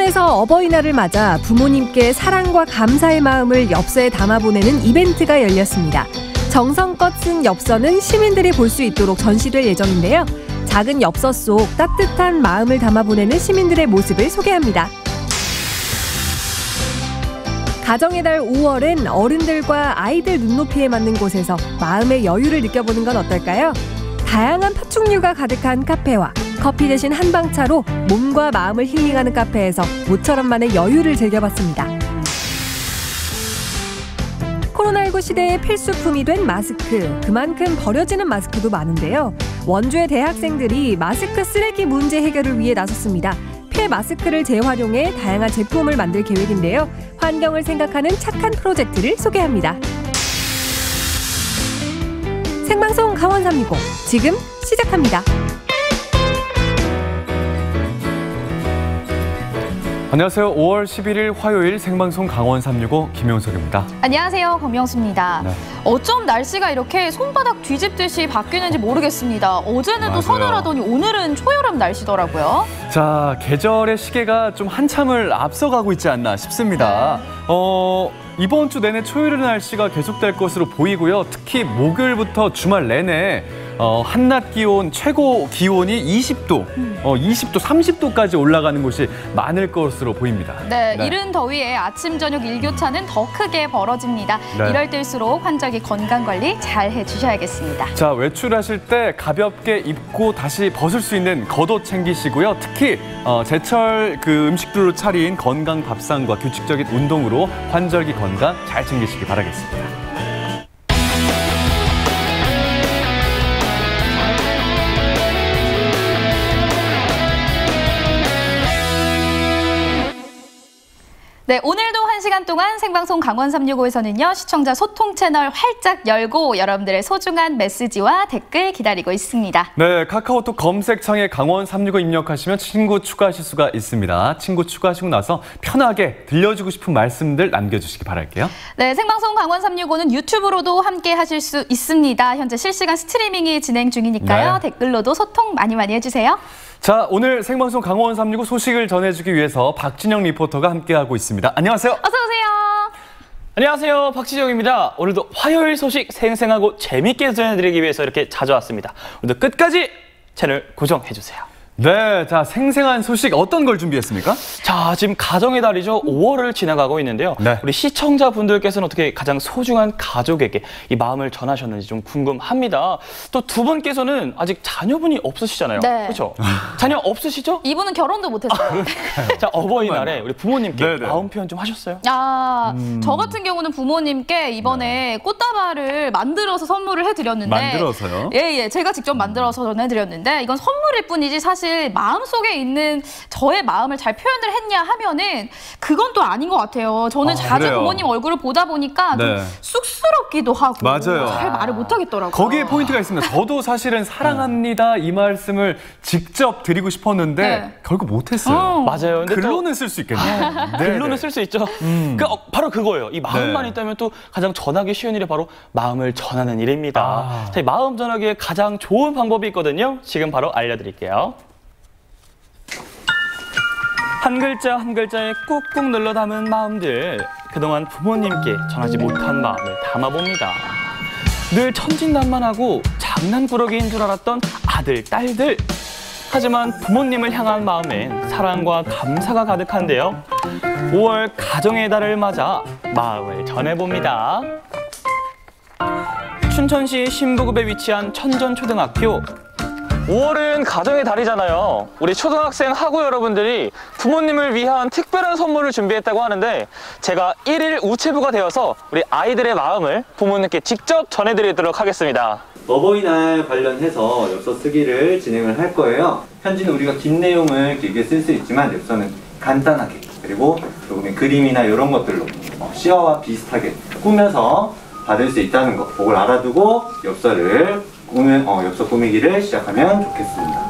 일본에서 어버이날을 맞아 부모님께 사랑과 감사의 마음을 엽서에 담아보내는 이벤트가 열렸습니다. 정성껏 쓴 엽서는 시민들이 볼 수 있도록 전시될 예정인데요. 작은 엽서 속 따뜻한 마음을 담아보내는 시민들의 모습을 소개합니다. 가정의 달 5월엔 어른들과 아이들 눈높이에 맞는 곳에서 마음의 여유를 느껴보는 건 어떨까요? 다양한 파충류가 가득한 카페와 커피 대신 한방차로 몸과 마음을 힐링하는 카페에서 모처럼만의 여유를 즐겨봤습니다. 코로나19 시대의 필수품이 된 마스크, 그만큼 버려지는 마스크도 많은데요. 원주의 대학생들이 마스크 쓰레기 문제 해결을 위해 나섰습니다. 폐마스크를 재활용해 다양한 제품을 만들 계획인데요. 환경을 생각하는 착한 프로젝트를 소개합니다. 생방송 강원 360, 지금 시작합니다. 안녕하세요. 5월 11일 화요일 생방송 강원 365 김용석입니다. 안녕하세요. 권명수입니다. 네. 어쩜 날씨가 이렇게 손바닥 뒤집듯이 바뀌는지 모르겠습니다. 어제는 맞아요. 또 서늘하더니 오늘은 초여름 날씨더라고요. 자, 계절의 시계가 좀 한참을 앞서가고 있지 않나 싶습니다. 네. 이번 주 내내 초여름 날씨가 계속될 것으로 보이고요. 특히 목요일부터 주말 내내 한낮 기온, 최고 기온이 20도, 20도, 30도까지 올라가는 곳이 많을 것으로 보입니다. 네, 이른 더위에 아침, 저녁 일교차는 더 크게 벌어집니다. 네. 이럴 때일수록 환절기 건강관리 잘 해주셔야겠습니다. 자, 외출하실 때 가볍게 입고 다시 벗을 수 있는 겉옷 챙기시고요. 특히 제철 음식들로 차린 건강 밥상과 규칙적인 운동으로 환절기 건강 잘 챙기시기 바라겠습니다. 네, 오늘도 1시간 동안 생방송 강원 365에서는요. 시청자 소통 채널 활짝 열고 여러분들의 소중한 메시지와 댓글 기다리고 있습니다. 네, 카카오톡 검색창에 강원 365 입력하시면 친구 추가하실 수가 있습니다. 친구 추가하시고 나서 편하게 들려주고 싶은 말씀들 남겨주시기 바랄게요. 네, 생방송 강원 365는 유튜브로도 함께 하실 수 있습니다. 현재 실시간 스트리밍이 진행 중이니까요. 네. 댓글로도 소통 많이 해주세요. 자, 오늘 생방송 강원 365 소식을 전해주기 위해서 박진영 리포터가 함께하고 있습니다. 안녕하세요. 어서 오세요. 안녕하세요. 박진영입니다. 오늘도 화요일 소식 생생하고 재밌게 전해드리기 위해서 이렇게 찾아왔습니다. 오늘도 끝까지 채널 고정해주세요. 네, 자, 생생한 소식 어떤 걸 준비했습니까? 자, 지금 가정의 달이죠. 5월을 지나가고 있는데요. 네. 우리 시청자분들께서는 어떻게 가장 소중한 가족에게 이 마음을 전하셨는지 좀 궁금합니다. 또 두 분께서는 아직 자녀분이 없으시잖아요. 네. 그렇죠? 자녀 없으시죠? 이분은 결혼도 못했어요. 자, 어버이날에 우리 부모님께 네네. 마음 표현 좀 하셨어요? 저 같은 경우는 부모님께 이번에 꽃다발을 만들어서 선물을 해드렸는데 만들어서요? 예, 제가 직접 만들어서 전해드렸는데 이건 선물일 뿐이지 사실 마음속에 있는 저의 마음을 잘 표현을 했냐 하면은 그건 또 아닌 것 같아요. 저는 자주 그래요? 부모님 얼굴을 보다 보니까 좀 네. 쑥스럽기도 하고 맞아요. 잘 말을 못하겠더라고요. 거기에 포인트가 있습니다. 저도 사실은 사랑합니다 이 말씀을 직접 드리고 싶었는데 네. 결국 못했어요. 맞아요. 근데 글로는 쓸 수 있겠네요. 네, 글로는 네. 쓸 수 있죠. 바로 그거예요. 이 마음만 네. 있다면 또 가장 전하기 쉬운 일이 바로 마음을 전하는 일입니다. 아. 자, 이 마음 전하기에 가장 좋은 방법이 있거든요. 지금 바로 알려드릴게요. 한 글자 한 글자에 꾹꾹 눌러 담은 마음들, 그동안 부모님께 전하지 못한 마음을 담아봅니다. 늘 천진난만하고 장난꾸러기인 줄 알았던 아들, 딸들. 하지만 부모님을 향한 마음엔 사랑과 감사가 가득한데요. 5월 가정의 달을 맞아 마음을 전해봅니다. 춘천시 신부급에 위치한 천전초등학교. 5월은 가정의 달이잖아요. 우리 초등학생 학우 여러분들이 부모님을 위한 특별한 선물을 준비했다고 하는데 제가 1일 우체부가 되어서 우리 아이들의 마음을 부모님께 직접 전해드리도록 하겠습니다. 어버이날 관련해서 엽서 쓰기를 진행을 할 거예요. 편지는 우리가 긴 내용을 길게 쓸 수 있지만 엽서는 간단하게, 그리고 조금의 그림이나 이런 것들로 시와와 비슷하게 꾸며서 받을 수 있다는 거, 그걸 알아두고 엽서를 엽서 꾸미기를 시작하면 좋겠습니다.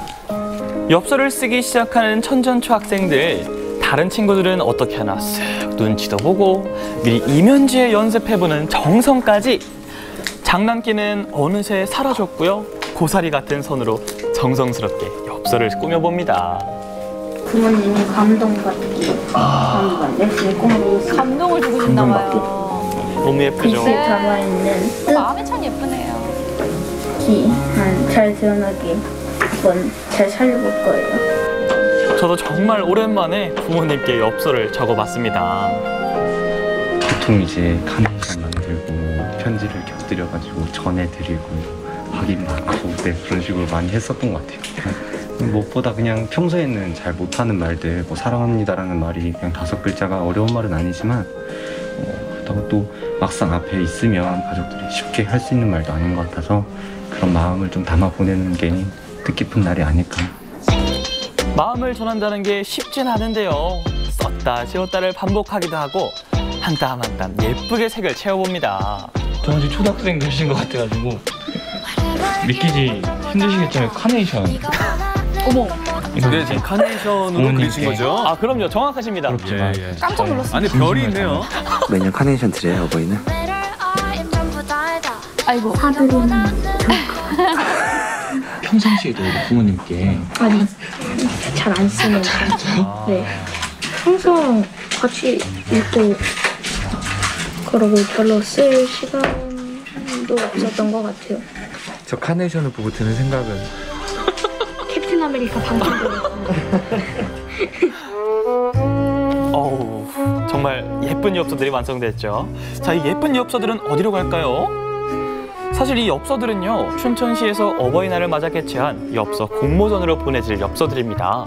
엽서를 쓰기 시작하는 천전초 학생들. 다른 친구들은 어떻게 하나 쓱 눈치도 보고 미리 이면지에 연습해보는 정성까지. 장난기는 어느새 사라졌고요. 고사리 같은 손으로 정성스럽게 엽서를 꾸며봅니다. 부모님이 감동받기 감동을 주고 싶나 봐요. 너무 예쁘죠? 글씨에 담아있는 뜻 마음이 참 예쁘네요. 잘 태어나게 한번 잘 살려볼 거예요. 저도 정말 오랜만에 부모님께 엽서를 적어봤습니다. 보통 이제 카네이션 만들고 편지를 곁들여가지고 전해드리고 확인 받고 그런 식으로 많이 했었던 것 같아요. 무엇보다 그냥 평소에는 잘 못하는 말들, 뭐 사랑합니다라는 말이 그냥 5글자가 어려운 말은 아니지만 그렇다고 또 막상 앞에 있으면 가족들이 쉽게 할 수 있는 말도 아닌 것 같아서 그런 마음을 좀 담아 보내는 게 뜻깊은 날이 아닐까. 마음을 전한다는 게 쉽진 않은데요. 썼다 지웠다를 반복하기도 하고 한 땀 한 땀 예쁘게 색을 채워봅니다. 저 아직 초등학생 되신 것 같아가지고 믿기지 힘드시겠지만 카네이션. 어머, 이게 지금 카네이션으로 그리신 거죠? 아 그럼요, 정확하십니다. 그렇지만 깜짝 놀랐어요. 안에 별이 있네요. 매년 카네이션 드려요, 어버이는? 아이고. 사드리는 평상시에도 우리 부모님께 아니 잘 안 쓰는 거. 네. 항상 같이 읽고 그러고 별로 쓸 시간도 없었던 것 같아요. 저 카네이션을 보고 드는 생각은 캡틴 아메리카 방송국이었어요. 어우, 정말 예쁜 엽서들이 완성됐죠. 자, 이 예쁜 엽서들은 어디로 갈까요? 사실 이 엽서들은요, 춘천시에서 어버이날을 맞아 개최한 엽서 공모전으로 보내질 엽서들입니다.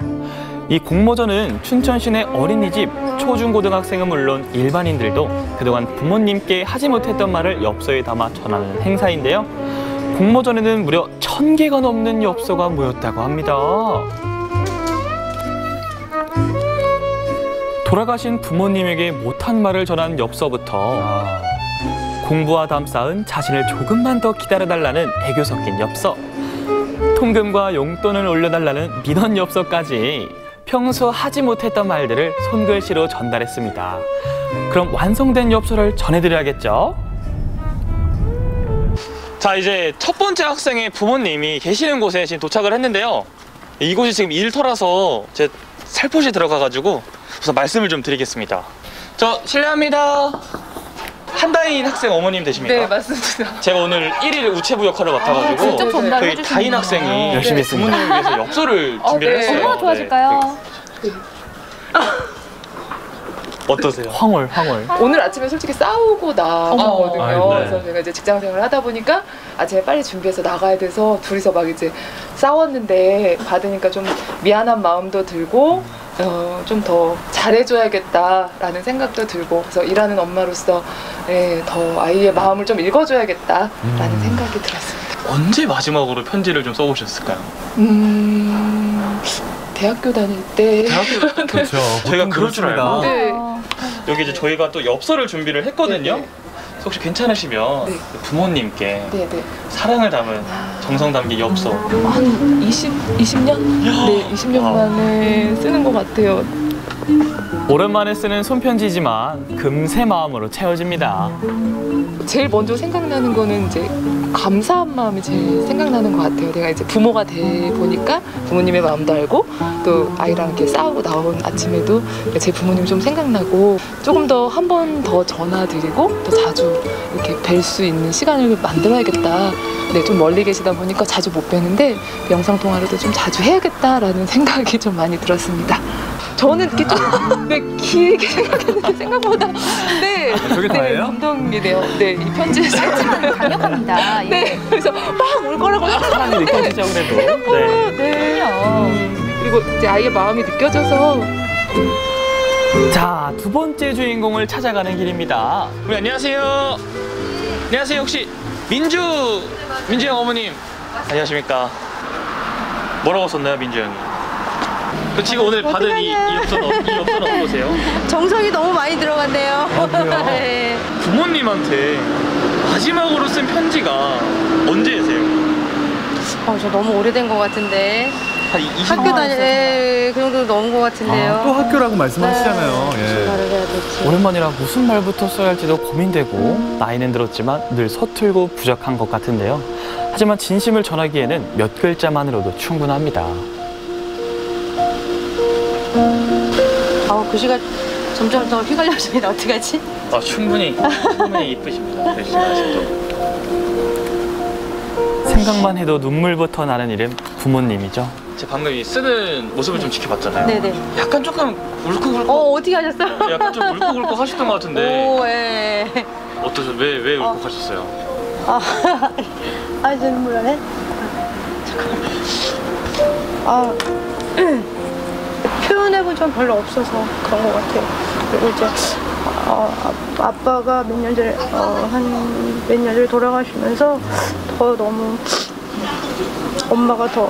이 공모전은 춘천시 내 어린이집, 초중고등학생은 물론 일반인들도 그동안 부모님께 하지 못했던 말을 엽서에 담아 전하는 행사인데요. 공모전에는 무려 1000개가 넘는 엽서가 모였다고 합니다. 돌아가신 부모님에게 못한 말을 전한 엽서부터 공부와 담 쌓은 자신을 조금만 더 기다려달라는 애교 섞인 엽서, 통금과 용돈을 올려달라는 민원 엽서까지 평소 하지 못했던 말들을 손글씨로 전달했습니다. 그럼 완성된 엽서를 전해드려야겠죠? 자, 이제 첫 번째 학생의 부모님이 계시는 곳에 지금 도착을 했는데요. 이곳이 지금 일터라서 제 살포시 들어가가지고 우선 말씀을 좀 드리겠습니다. 저 실례합니다. 한다인 학생 어머님 되십니까? 네, 맞습니다. 제가 오늘 1일 우체부 역할을 맡아가지고 직접 전달을 저희 다인 학생이 열심히 했습니다. 부모님을 위해서 엽서를 준비를 네. 했어요. 얼마나 좋아하실까요? 어떠세요? 황홀. 오늘 아침에 솔직히 싸우고 나가거든요. 아이고. 그래서 제가 이제 직장 생활을 하다 보니까 아침에 빨리 준비해서 나가야 돼서 둘이서 막 이제 싸웠는데 받으니까 좀 미안한 마음도 들고 좀 더 잘해줘야겠다라는 생각도 들고 그래서 일하는 엄마로서 더 아이의 마음을 좀 읽어줘야겠다라는 생각이 들었습니다. 언제 마지막으로 편지를 좀 써보셨을까요? 대학교 다닐 때 그렇죠. 저희가 그럴 줄 알고 네. 여기 이제 저희가 또 엽서를 준비를 했거든요. 네. 그래서 혹시 괜찮으시면 네. 부모님께 네. 사랑을 담은 정성 담긴 엽서 한 20년? 네, 20년 만에 쓰는 것 같아요. 오랜만에 쓰는 손편지지만 금세 마음으로 채워집니다. 제일 먼저 생각나는 거는 이제 감사한 마음이 제일 생각나는 것 같아요. 내가 이제 부모가 돼 보니까 부모님의 마음도 알고 또 아이랑 이렇게 싸우고 나온 아침에도 제 부모님이 좀 생각나고 조금 더 한 번 더 전화드리고 또 자주 이렇게 뵐 수 있는 시간을 만들어야겠다. 네, 좀 멀리 계시다 보니까 자주 못 뵈는데 영상 통화로도 좀 자주 해야겠다라는 생각이 좀 많이 들었습니다. 저는 이렇게 좀 길게 생각했는데 생각보다 저게 다예요? 감동이네요. 네, 이 편지를 강력합니다. 예. 네, 그래서 막 울 거라고 사랑이 느껴지죠, 그래도. 네. 네. 그리고 이제 아이의 마음이 느껴져서 자, 두 번째 주인공을 찾아가는 길입니다. 우리 안녕하세요. 안녕하세요. 혹시 민주 형 어머님 안녕하십니까? 뭐라고 썼나요, 민주 형이? 그 지금 오늘 받은 이 엽서는 어떠세요? 정성이 너무 많이 들어갔네요. 그래요? 네. 부모님한테 마지막으로 쓴 편지가 언제세요? 저 너무 오래된 것 같은데. 한 20년 학교 다닐 그 정도 넘은 것 같은데요. 또 학교라고 말씀하시잖아요. 네. 예. 말을 해야 될지. 오랜만이라 무슨 말부터 써야 할지도 고민되고 나이는 들었지만 늘 서툴고 부족한 것 같은데요. 하지만 진심을 전하기에는 몇 글자만으로도 충분합니다. 글씨가 점점 더 휘갈려집니다. 어떡하지? 충분히 이쁘십니다. 글씨가 아직도. 생각만 해도 눈물부터 나는 이름 부모님이죠. 제가 방금 이 쓰는 모습을 좀 지켜봤잖아요. 네네. 약간 조금 울컥울컥. 어떻게 하셨어요? 약간 좀 울컥울컥 하셨던 것 같은데. 오, 예. 어떠셨어요? 왜 울컥하셨어요? 눈물 나네. 잠깐만. 표현해본 적 별로 없어서 그런 것 같아요. 그리고 이제 아빠가 몇 년 전에 한 몇 년 전에 돌아가시면서 더 너무 엄마가 더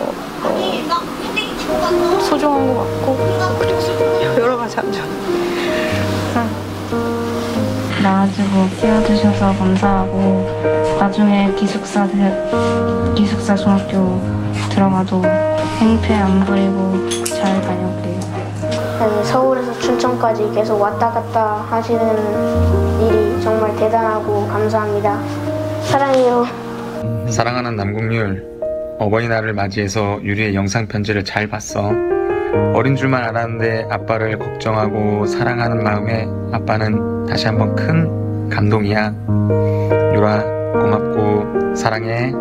소중한 것 같고 그래서 여러 가지 감정. 낳아주고 키워주셔서 감사하고 나중에 기숙사 중학교 들어가도 행패 안 부리고 잘 다녀올게요. 서울에서 춘천까지 계속 왔다 갔다 하시는 일이 정말 대단하고 감사합니다. 사랑해요. 사랑하는 남궁율, 어버이날을 맞이해서 유리의 영상 편지를 잘 봤어. 어린 줄만 알았는데 아빠를 걱정하고 사랑하는 마음에 아빠는 다시 한번 큰 감동이야. 유라, 고맙고 사랑해.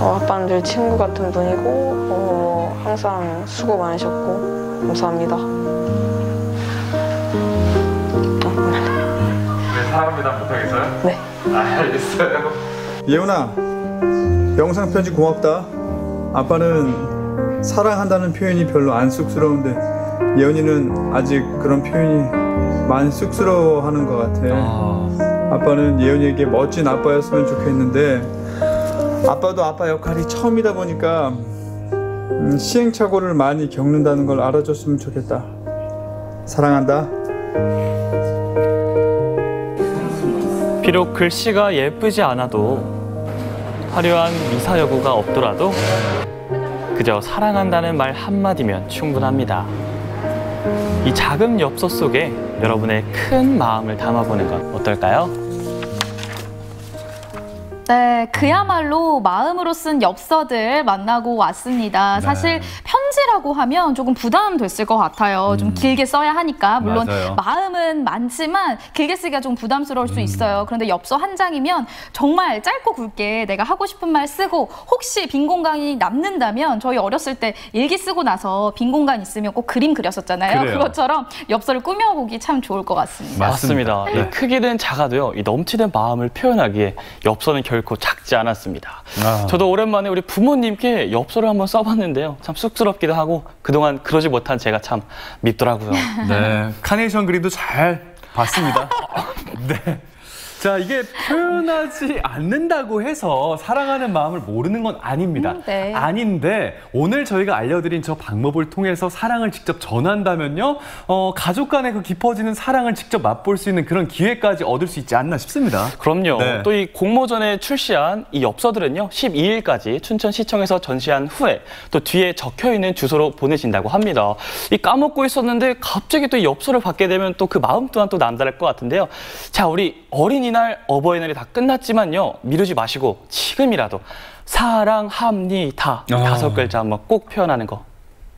아빠는 늘 친구 같은 분이고 항상 수고 많으셨고 감사합니다. 왜 사랑합니다 못하겠어요? 네. 알겠어요. 예훈아, 영상 편지 고맙다. 아빠는 사랑한다는 표현이 별로 안 쑥스러운데 예훈이는 아직 그런 표현이 많이 쑥스러워하는 것 같아. 아빠는 예훈이에게 멋진 아빠였으면 좋겠는데 아빠도 아빠 역할이 처음이다 보니까 시행착오를 많이 겪는다는 걸 알아줬으면 좋겠다. 사랑한다. 비록 글씨가 예쁘지 않아도 화려한 미사여구가 없더라도 그저 사랑한다는 말 한마디면 충분합니다. 이 작은 엽서 속에 여러분의 큰 마음을 담아보는 건 어떨까요? 네, 그야말로 마음으로 쓴 엽서들 만나고 왔습니다. 네. 사실 편지라고 하면 조금 부담됐을 것 같아요. 좀 길게 써야 하니까. 물론 맞아요. 마음은 많지만 길게 쓰기가 좀 부담스러울 수 있어요. 그런데 엽서 한 장이면 정말 짧고 굵게 내가 하고 싶은 말 쓰고 혹시 빈 공간이 남는다면 저희 어렸을 때 일기 쓰고 나서 빈 공간 있으면 꼭 그림 그렸었잖아요. 그래요. 그것처럼 엽서를 꾸며보기 참 좋을 것 같습니다. 맞습니다. 네. 이 크기든 작아도요, 이 넘치는 마음을 표현하기에 엽서는 결코 작지 않았습니다. 저도 오랜만에 우리 부모님께 엽서를 한번 써봤는데요. 참 쑥스럽기도 하고 그동안 그러지 못한 제가 참 밉더라고요. 네, 카네이션 그림도 잘 봤습니다. 네. 자, 이게 표현하지 않는다고 해서 사랑하는 마음을 모르는 건 아닙니다. 네. 아닌데 오늘 저희가 알려드린 저 방법을 통해서 사랑을 직접 전한다면요, 가족 간의 그 깊어지는 사랑을 직접 맛볼 수 있는 그런 기회까지 얻을 수 있지 않나 싶습니다. 그럼요. 네. 또 이 공모전에 출시한 이 엽서들은요, 12일까지 춘천시청에서 전시한 후에 또 뒤에 적혀있는 주소로 보내신다고 합니다. 이 까먹고 있었는데 갑자기 또 이 엽서를 받게 되면 또 그 마음 또한 또 남다를 것 같은데요. 자, 우리 어린이날, 어버이날이 다 끝났지만요, 미루지 마시고 지금이라도 사랑합니다 5글자 한번 꼭 표현하는 거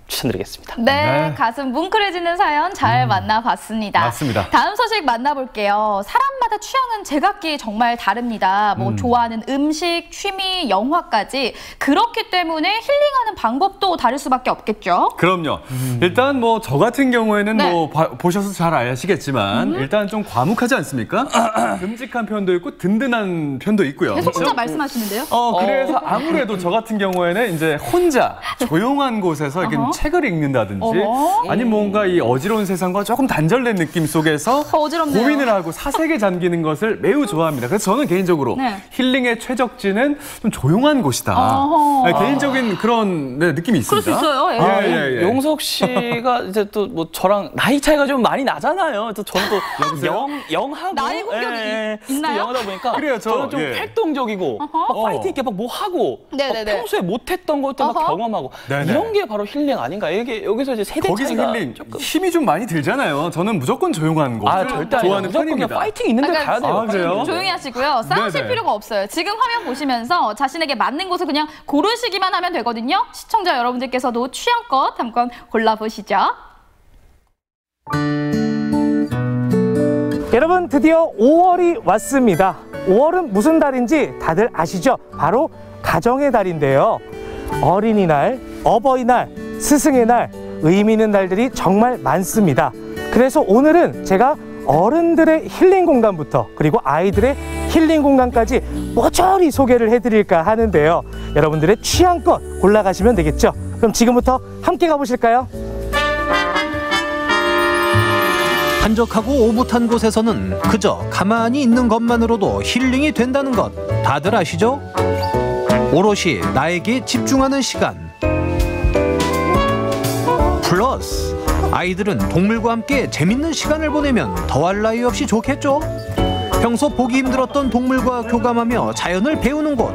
추천드리겠습니다. 네, 가슴 뭉클해지는 사연 잘 만나봤습니다. 맞습니다. 다음 소식 만나볼게요. 사람마다 취향은 제각기 정말 다릅니다. 뭐 좋아하는 음식, 취미, 영화까지. 그렇기 때문에 힐링하는 방법도 다를 수밖에 없겠죠. 그럼요. 일단 뭐 저 같은 경우에는 네. 뭐 보셔서 잘 아시겠지만 일단 좀 과묵하지 않습니까? 듬직한 편도 있고 든든한 편도 있고요. 계속 혼자 그렇죠? 말씀하시는데요? 그래서 아무래도 저 같은 경우에는 이제 혼자 조용한 곳에서 이렇게 책을 읽는다든지 아니면 뭔가 이 어지러운 세상과 조금 단절된 느낌 속에서 어지럽네요. 고민을 하고 사색에 잠기는 것을 매우 좋아합니다. 그래서 저는 개인적으로 네. 힐링의 최적지는 좀 조용한 곳이다. 네, 개인적인 그런 느낌이 있습니다. 그럴 수 있어요. 예. 용석 씨가 이제 또 뭐 저랑 나이 차이가 좀 많이 나잖아요. 또 저는 또 영하고 나이 공격이 있나요? 영하다 보니까 그래요, 저는 좀 활동적이고 막 파이팅 있게 막 뭐 하고 네네네. 평소에 못했던 것도 막 경험하고 네네. 이런 게 바로 힐링 아닐까 아닌가요? 이게 여기서 이제 세대 거기서 차이가 힐링 힘이 좀 많이 들잖아요. 저는 무조건 조용한 곳 절대 좋아하는 무조건 편입니다. 그냥 파이팅 있는 데 가야 돼요. 그래요? 조용히 하시고요. 싸우실 네네. 필요가 없어요. 지금 화면 보시면서 자신에게 맞는 곳을 그냥 고르시기만 하면 되거든요. 시청자 여러분들께서도 취향껏 한번 골라보시죠. 여러분, 드디어 5월이 왔습니다. 5월은 무슨 달인지 다들 아시죠? 바로 가정의 달인데요. 어린이날, 어버이날, 스승의 날, 의미 있는 날들이 정말 많습니다. 그래서 오늘은 제가 어른들의 힐링 공간부터 그리고 아이들의 힐링 공간까지 모조리 소개를 해드릴까 하는데요. 여러분들의 취향껏 골라가시면 되겠죠? 그럼 지금부터 함께 가보실까요? 한적하고 오붓한 곳에서는 그저 가만히 있는 것만으로도 힐링이 된다는 것 다들 아시죠? 오롯이 나에게 집중하는 시간 플러스 아이들은 동물과 함께 재밌는 시간을 보내면 더할 나위 없이 좋겠죠? 평소 보기 힘들었던 동물과 교감하며 자연을 배우는 곳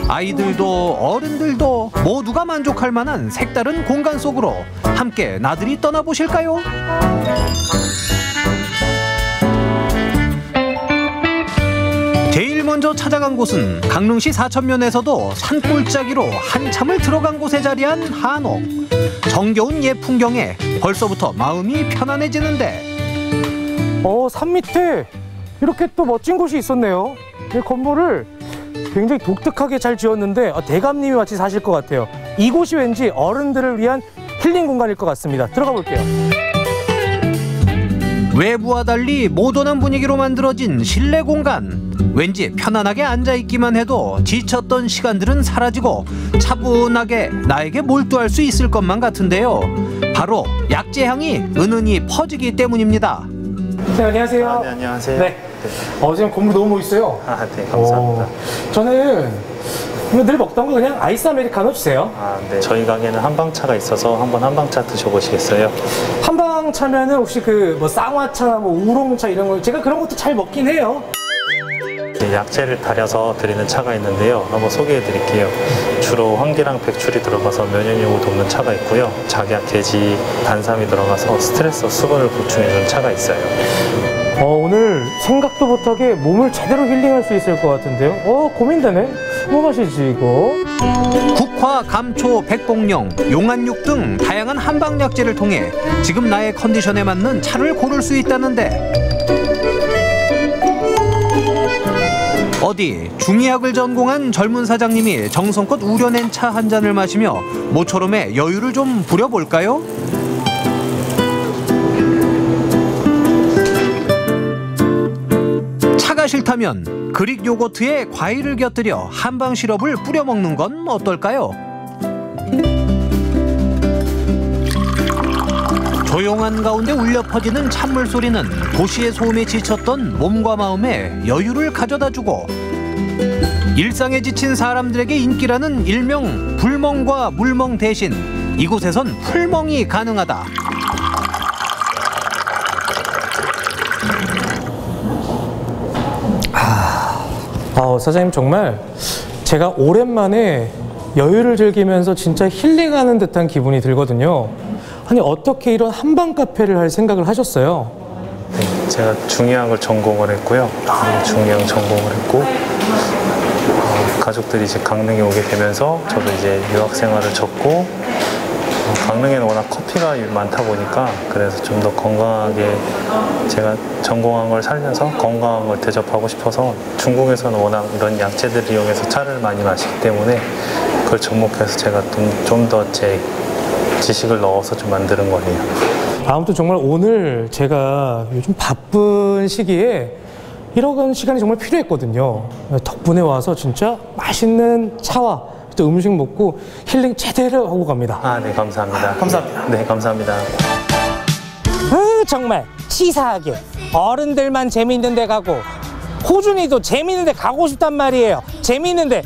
아이들도 어른들도 모두가 만족할 만한 색다른 공간 속으로 함께 나들이 떠나보실까요? 제일 먼저 찾아간 곳은 강릉시 사천면에서도 산골짜기로 한참을 들어간 곳에 자리한 한옥. 정겨운 옛 풍경에 벌써부터 마음이 편안해지는데 산 밑에 이렇게 또 멋진 곳이 있었네요. 이 건물을 굉장히 독특하게 잘 지었는데 대감님이 마치 사실 것 같아요. 이곳이 왠지 어른들을 위한 힐링 공간일 것 같습니다. 들어가 볼게요. 외부와 달리 모던한 분위기로 만들어진 실내 공간. 왠지 편안하게 앉아있기만 해도 지쳤던 시간들은 사라지고 차분하게 나에게 몰두할 수 있을 것만 같은데요. 바로 약재향이 은은히 퍼지기 때문입니다. 네, 안녕하세요. 네, 안녕하세요. 네. 지금 건물 너무 멋있어요. 네, 감사합니다. 저는 늘 먹던 거 그냥 아이스 아메리카노 주세요. 네. 저희 가게는 한방차가 있어서 한번 한방차 드셔보시겠어요? 한방차면은 혹시 뭐 쌍화차나 뭐 우롱차 이런 거 제가 그런 것도 잘 먹긴 해요. 약재를 달여서 드리는 차가 있는데요. 한번 소개해 드릴게요. 주로 황기랑 백출이 들어가서 면역력을 돕는 차가 있고요. 작약, 게지, 단삼이 들어가서 스트레스, 수분을 보충해 주는 차가 있어요. 오늘 생각도 못하게 몸을 제대로 힐링할 수 있을 것 같은데요. 고민되네. 뭐 마시지 이거? 국화, 감초, 백봉령, 용안육 등 다양한 한방약재를 통해 지금 나의 컨디션에 맞는 차를 고를 수 있다는데 어디 중의학을 전공한 젊은 사장님이 정성껏 우려낸 차 한 잔을 마시며 모처럼의 여유를 좀 부려볼까요? 차가 싫다면 그릭 요거트에 과일을 곁들여 한방 시럽을 뿌려 먹는 건 어떨까요? 조용한 가운데 울려 퍼지는 찬물 소리는 도시의 소음에 지쳤던 몸과 마음에 여유를 가져다주고 일상에 지친 사람들에게 인기라는 일명 불멍과 물멍 대신 이곳에선 풀멍이 가능하다. 사장님 정말 제가 오랜만에 여유를 즐기면서 진짜 힐링하는 듯한 기분이 들거든요. 아니 어떻게 이런 한방 카페를 할 생각을 하셨어요? 네, 제가 중의학을 전공을 했고요. 중의학 전공을 했고 가족들이 이제 강릉에 오게 되면서 저도 이제 유학 생활을 접고 강릉에는 워낙 커피가 많다 보니까 그래서 좀 더 건강하게 제가 전공한 걸 살려서 건강한 걸 대접하고 싶어서 중국에서는 워낙 이런 약재들을 이용해서 차를 많이 마시기 때문에 그걸 접목해서 제가 좀 더 제 지식을 넣어서 좀 만드는 거예요. 아무튼 정말 오늘 제가 요즘 바쁜 시기에 이런 시간이 정말 필요했거든요. 덕분에 와서 진짜 맛있는 차와 또 음식 먹고 힐링 제대로 하고 갑니다. 네, 감사합니다. 감사합니다. 네, 감사합니다. 정말 치사하게 어른들만 재미있는 데 가고 호준이도 재미있는 데 가고 싶단 말이에요. 재미있는데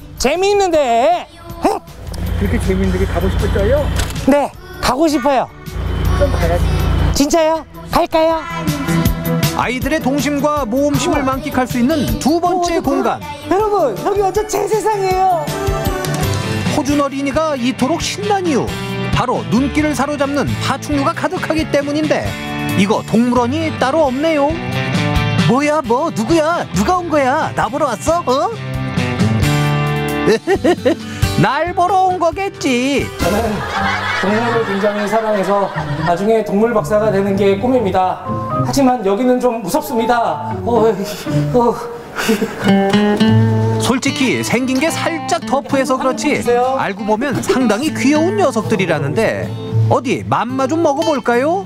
그렇게 재미있는 데 가고 싶었어요? 네, 가고 싶어요. 그럼 가야지. 진짜요? 갈까요? 아이들의 동심과 모험심을 만끽할 수 있는 두 번째 공간. 여러분, 여기 완전 제 세상이에요. 호준 어린이가 이토록 신난 이유 바로 눈길을 사로잡는 파충류가 가득하기 때문인데 이거 동물원이 따로 없네요. 뭐야 뭐 누구야? 누가 온 거야? 나 보러 왔어? 어? 날 보러 온 거겠지. 저는 동물을 굉장히 사랑해서 나중에 동물 박사가 되는 게 꿈입니다. 하지만 여기는 좀 무섭습니다. 솔직히 생긴 게 살짝 터프해서 그렇지 알고 보면 상당히 귀여운 녀석들이라는데 어디 맘마 좀 먹어볼까요?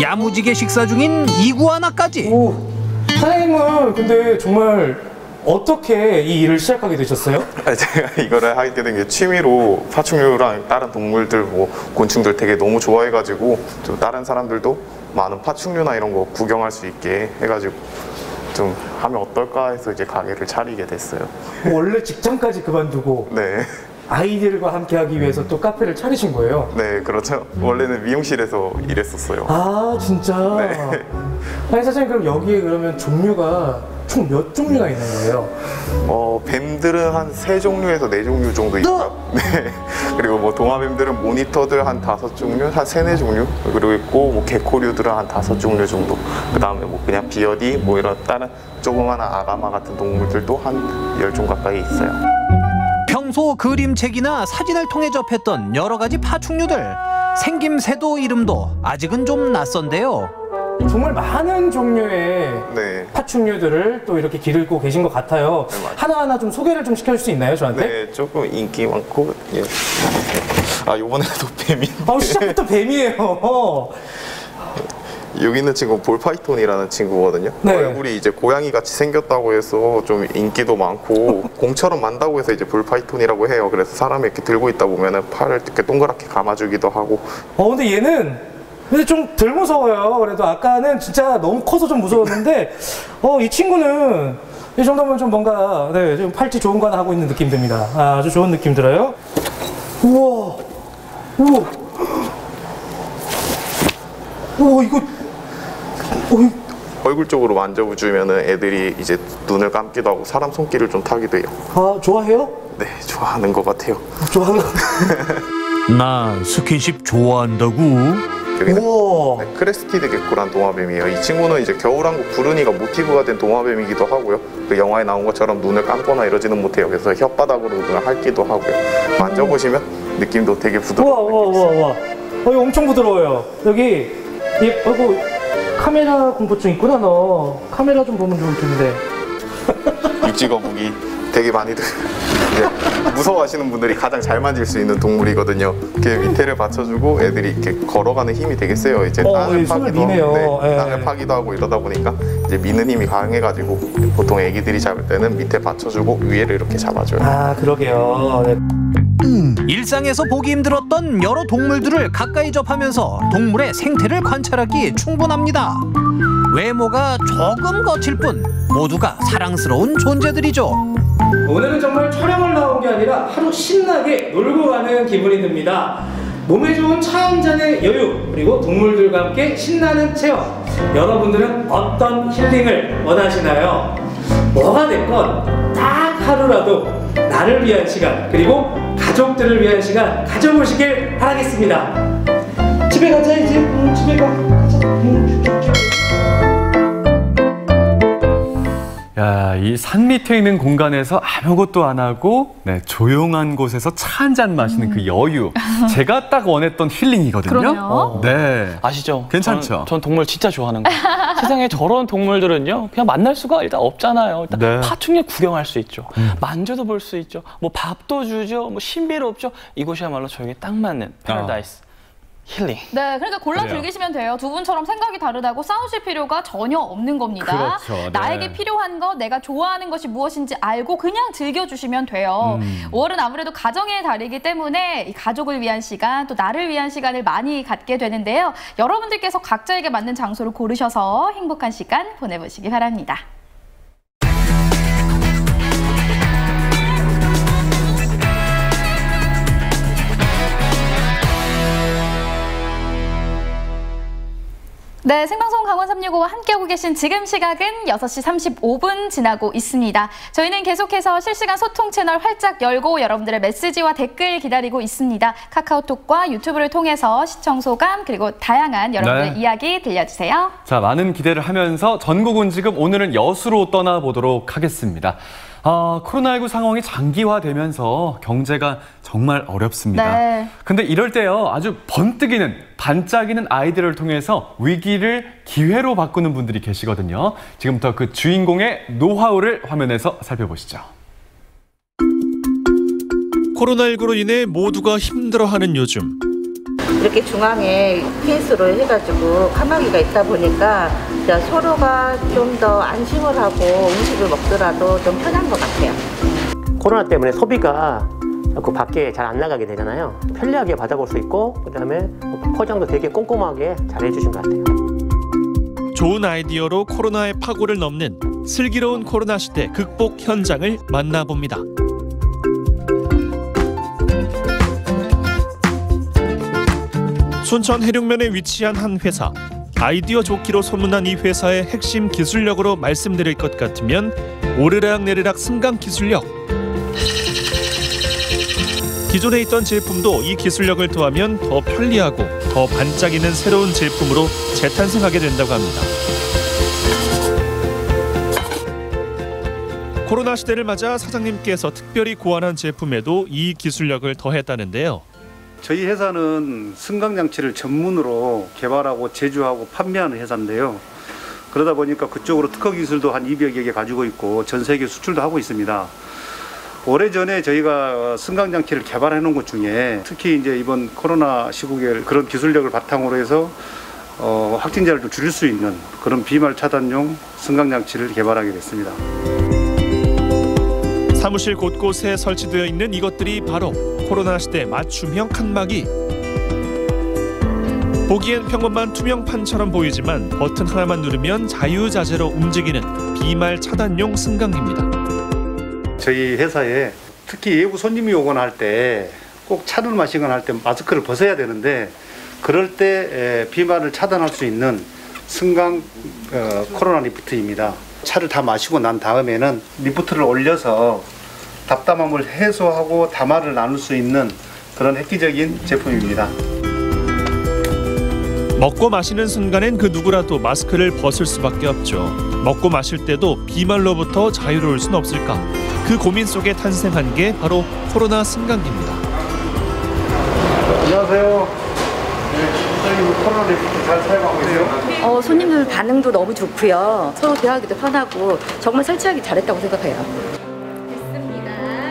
야무지게 식사 중인 이구아나까지. 사장님은 근데 정말 어떻게 이 일을 시작하게 되셨어요? 제가 이거를 하게 된 게 취미로 파충류랑 다른 동물들, 뭐 곤충들 되게 너무 좋아해가지고 좀 다른 사람들도 많은 파충류나 이런 거 구경할 수 있게 해가지고 좀 하면 어떨까 해서 이제 가게를 차리게 됐어요. 원래 직장까지 그만두고 네. 아이들과 함께 하기 위해서 또 카페를 차리신 거예요? 네, 그렇죠. 원래는 미용실에서 일했었어요. 아, 진짜? 네. 아니, 사장님, 그럼 여기에 그러면 종류가 총 몇 종류가 있는 거예요? 뱀들은 한 3종류에서 4종류 정도 있고요. 네. 그리고 뭐 동화뱀들은 모니터들 한 5종류, 한 3, 4종류. 그리고 있고 뭐 개코류들은 한 5종류 정도. 그 다음에 뭐 그냥 비어디, 뭐 이런 다른 조그마한 아가마 같은 동물들도 한 10종 가까이 있어요. 평소 그림책이나 사진을 통해 접했던 여러 가지 파충류들. 생김새도 이름도 아직은 좀 낯선데요. 정말 많은 종류의 파충류들을 또 이렇게 기르고 계신 것 같아요. 네, 하나하나 좀 소개를 좀 시켜줄 수 있나요, 저한테? 네, 조금 인기 많고, 예. 요번에도 뱀이. 시작부터 뱀이에요. 여기 있는 친구는 볼파이톤이라는 친구거든요. 네. 얼굴이 이제 고양이 같이 생겼다고 해서 좀 인기도 많고 공처럼 만다고 해서 이제 볼파이톤이라고 해요. 그래서 사람이 이렇게 들고 있다 보면은 팔을 이렇게 동그랗게 감아주기도 하고. 근데 얘는 근데 좀 덜 무서워요. 그래도 아까는 진짜 너무 커서 좀 무서웠는데 이 친구는 이 정도면 좀 뭔가 좀 팔찌 좋은 거 하나 하고 있는 느낌 듭니다. 아주 좋은 느낌 들어요. 우와, 우와, 우와, 이거 얼굴 쪽으로 만져주면은 애들이 이제 눈을 감기도 하고 사람 손길을 좀 타기도 해요. 아, 좋아해요? 네, 좋아하는 것 같아요. 좋아하는 나 스킨십 좋아한다고? 여기는 네, 크레스티드 개코란 동화뱀이에요. 이 친구는 이제 겨울왕국 부르니가 모티브가 된 동화뱀이기도 하고요. 그 영화에 나온 것처럼 눈을 감거나 이러지는 못해요. 그래서 혓바닥으로 눈을 핥기도 하고요. 만져보시면 느낌도 되게 부드러워요. 우와. 이거 엄청 부드러워요. 여기 카메라 공포증 있구나 너. 카메라 좀 보면 좋을 텐데. 육지거북이 되게 많이들 무서워하시는 분들이 가장 잘 만질 수 있는 동물이거든요. 이렇게 밑에를 받쳐주고 애들이 이렇게 걸어가는 힘이 되게 세요. 이제 땅을 파기도 하고, 땅을 파기도 하고 이러다 보니까 이제 미는 힘이 강해가지고 보통 애기들이 잡을 때는 밑에 받쳐주고 위에를 이렇게 잡아줘요. 아, 그러게요. 네. 일상에서 보기 힘들었던 여러 동물들을 가까이 접하면서 동물의 생태를 관찰하기 충분합니다. 외모가 조금 거칠 뿐 모두가 사랑스러운 존재들이죠. 오늘은 정말 촬영을 나온 게 아니라 하루 신나게 놀고 가는 기분이 듭니다. 몸에 좋은 차 한 잔의 여유, 그리고 동물들과 함께 신나는 체험. 여러분들은 어떤 힐링을 원하시나요? 뭐가 됐건 딱 하루라도 나를 위한 시간, 그리고 가족들을 위한 시간 가져보시길 바라겠습니다. 집에 가자 이제. 집에 가자. 야, 이 산 밑에 있는 공간에서 아무것도 안 하고 조용한 곳에서 차 한 잔 마시는 그 여유. 제가 딱 원했던 힐링이거든요. 그럼요. 네. 아시죠? 괜찮죠? 전 동물 진짜 좋아하는 거예요. 세상에 저런 동물들은요, 그냥 만날 수가 일단 없잖아요. 일단 파충류 구경할 수 있죠. 만져도 볼 수 있죠. 뭐 밥도 주죠. 뭐 신비롭죠. 이곳이야말로 저에게 딱 맞는 패러다이스. 힐링. 네, 그러니까 골라 그래요. 즐기시면 돼요. 두 분처럼 생각이 다르다고 싸우실 필요가 전혀 없는 겁니다. 그렇죠, 네. 나에게 필요한 것, 내가 좋아하는 것이 무엇인지 알고 그냥 즐겨주시면 돼요. 5월은 아무래도 가정의 달이기 때문에 이 가족을 위한 시간, 또 나를 위한 시간을 많이 갖게 되는데요. 여러분들께서 각자에게 맞는 장소를 고르셔서 행복한 시간 보내보시기 바랍니다. 네, 생방송 강원 365와 함께하고 계신 지금 시각은 6시 35분 지나고 있습니다. 저희는 계속해서 실시간 소통 채널 활짝 열고 여러분들의 메시지와 댓글 기다리고 있습니다. 카카오톡과 유튜브를 통해서 시청 소감 그리고 다양한 여러분들의 이야기 들려주세요. 자, 많은 기대를 하면서 전국은 지금 오늘은 여수로 떠나보도록 하겠습니다. 코로나19 상황이 장기화되면서 경제가 정말 어렵습니다. 네. 근데 이럴 때요, 아주 번뜩이는, 반짝이는 아이디어를 통해서 위기를 기회로 바꾸는 분들이 계시거든요. 지금부터 그 주인공의 노하우를 화면에서 살펴보시죠. 코로나19로 인해 모두가 힘들어하는 요즘. 이렇게 중앙에 PS로 해가지고 칸막이가 있다 보니까 서로가 좀 더 안심을 하고 음식을 먹더라도 좀 편한 것 같아요. 코로나 때문에 소비가 자꾸 밖에 잘 안 나가게 되잖아요. 편리하게 받아볼 수 있고 그다음에 포장도 되게 꼼꼼하게 잘 해주신 것 같아요. 좋은 아이디어로 코로나의 파고를 넘는 슬기로운 코로나 시대 극복 현장을 만나봅니다. 순천 해륙면에 위치한 한 회사. 아이디어 좋기로 소문난 이 회사의 핵심 기술력으로 말씀드릴 것 같으면 오르락내리락 승강 기술력. 기존에 있던 제품도 이 기술력을 더하면 더 편리하고 더 반짝이는 새로운 제품으로 재탄생하게 된다고 합니다. 코로나 시대를 맞아 사장님께서 특별히 고안한 제품에도 이 기술력을 더했다는데요. 저희 회사는 승강장치를 전문으로 개발하고 제조하고 판매하는 회사인데요. 그러다 보니까 그쪽으로 특허 기술도 한 200여 개 가지고 있고 전 세계 수출도 하고 있습니다. 오래전에 저희가 승강장치를 개발해 놓은 것 중에 특히 이제 이번 코로나 시국에 그런 기술력을 바탕으로 해서 확진자를 좀 줄일 수 있는 그런 비말 차단용 승강장치를 개발하게 됐습니다. 사무실 곳곳에 설치되어 있는 이것들이 바로 코로나 시대 맞춤형 칸막이. 보기엔 평범한 투명판처럼 보이지만 버튼 하나만 누르면 자유자재로 움직이는 비말 차단용 승강기입니다. 저희 회사에 특히 외부 손님이 오거나 할 때 꼭 차를 마시거나 할 때 마스크를 벗어야 되는데 그럴 때 비말을 차단할 수 있는 승강 코로나 리프트입니다. 차를 다 마시고 난 다음에는 리프트를 올려서 답답함을 해소하고 담화를 나눌 수 있는 그런 획기적인 제품입니다. 먹고 마시는 순간엔 그 누구라도 마스크를 벗을 수밖에 없죠. 먹고 마실 때도 비말로부터 자유로울 순 없을까? 그 고민 속에 탄생한 게 바로 코로나 승강기입니다. 안녕하세요. 선생님 코로나 리프트 잘 사용하고 계세요? 손님들 반응도 너무 좋고요. 서로 대화하기도 편하고 정말 설치하기 잘했다고 생각해요.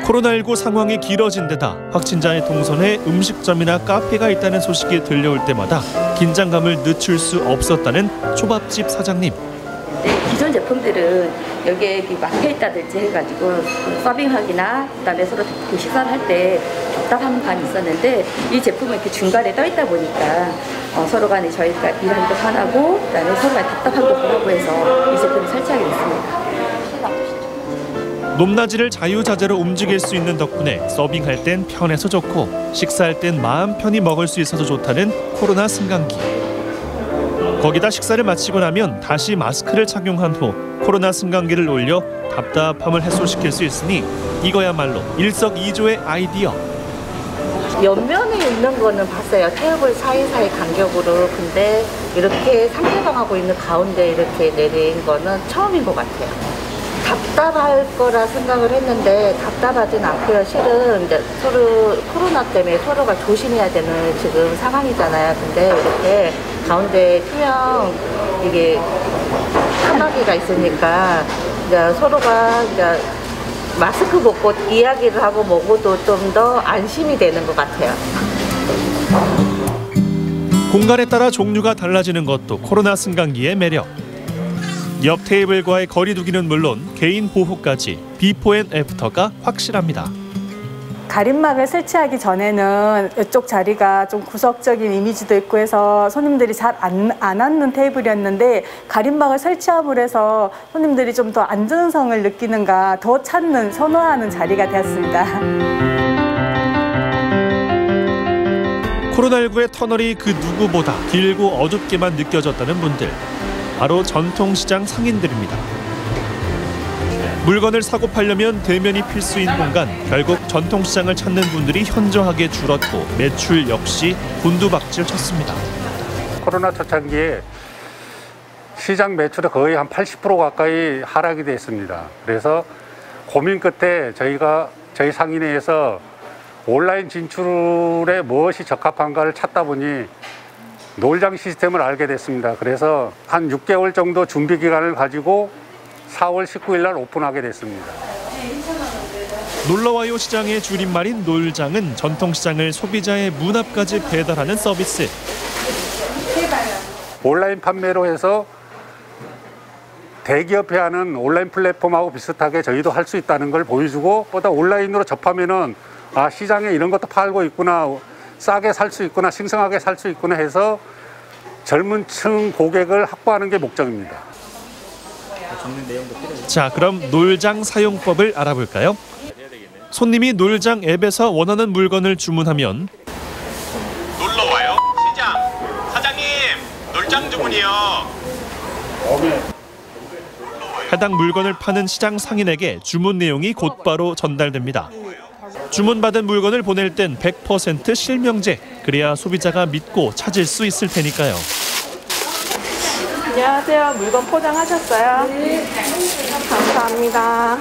코로나19 상황이 길어진 데다 확진자의 동선에 음식점이나 카페가 있다는 소식이 들려올 때마다 긴장감을 늦출 수 없었다는 초밥집 사장님. 네, 기존 제품들은 여기에 막혀 있다든지 해가지고 서빙하기나 그다음에 서로 식사를 할 때 답답한 감이 있었는데 이 제품은 이렇게 중간에 떠 있다 보니까 서로 간에 저희가 일하기도 편하고 그다음에 서로 간에 답답한 것도 하고 해서 이 제품을 설치하게 됐습니다. 높낮이를 자유자재로 움직일 수 있는 덕분에 서빙할 땐 편해서 좋고 식사할 땐 마음 편히 먹을 수 있어서 좋다는 코로나 승강기. 거기다 식사를 마치고 나면 다시 마스크를 착용한 후 코로나 승강기를 올려 답답함을 해소시킬 수 있으니 이거야말로 일석이조의 아이디어. 옆면에 있는 거는 봤어요. 테이블 사이사이 간격으로. 근데 이렇게 상대방하고 있는 가운데 이렇게 내린 거는 처음인 것 같아요. 답답할 거라 생각을 했는데 답답하진 않고요. 실은 이제 서로 코로나 때문에 서로가 조심해야 되는 지금 상황이잖아요. 근데 이렇게 가운데 투명 이게 칸막이가 있으니까 이제 서로가 이제 마스크 벗고 이야기를 하고 먹어도 좀 더 안심이 되는 것 같아요. 공간에 따라 종류가 달라지는 것도 코로나 승강기의 매력. 옆 테이블과의 거리 두기는 물론 개인 보호까지 비포 앤 애프터가 확실합니다. 가림막을 설치하기 전에는 이쪽 자리가 좀 구석적인 이미지도 있고 해서 손님들이 잘 안 앉는 테이블이었는데 가림막을 설치함으로 해서 손님들이 좀 더 안전성을 느끼는가 더 찾는 선호하는 자리가 되었습니다. 코로나19의 터널이 그 누구보다 길고 어둡게만 느껴졌다는 분들, 바로 전통시장 상인들입니다. 물건을 사고 팔려면 대면이 필수인 공간, 결국 전통시장을 찾는 분들이 현저하게 줄었고 매출 역시 곤두박질 쳤습니다. 코로나 초창기에 시장 매출이 거의 한 80% 가까이 하락이 됐습니다. 그래서 고민 끝에 저희 상인회에서 온라인 진출에 무엇이 적합한가를 찾다 보니 놀장 시스템을 알게 됐습니다. 그래서 한 6개월 정도 준비 기간을 가지고 4월 19일 날 오픈하게 됐습니다. 놀러와요 시장의 줄임말인 놀장은 전통시장을 소비자의 문 앞까지 배달하는 서비스. 온라인 판매로 해서 대기업이 하는 온라인 플랫폼하고 비슷하게 저희도 할 수 있다는 걸 보여주고, 보다 온라인으로 접하면은 아, 시장에 이런 것도 팔고 있구나, 싸게 살 수 있구나, 신선하게 살 수 있구나 해서 젊은 층 고객을 확보하는 게 목적입니다. 자, 그럼 놀장 사용법을 알아볼까요? 손님이 놀장 앱에서 원하는 물건을 주문하면 놀러와요 시장 사장님 놀장 주문이요. 해당 물건을 파는 시장 상인에게 주문 내용이 곧바로 전달됩니다. 주문받은 물건을 보낼 땐 100% 실명제, 그래야 소비자가 믿고 찾을 수 있을 테니까요. 안녕하세요. 물건 포장하셨어요? 네. 감사합니다.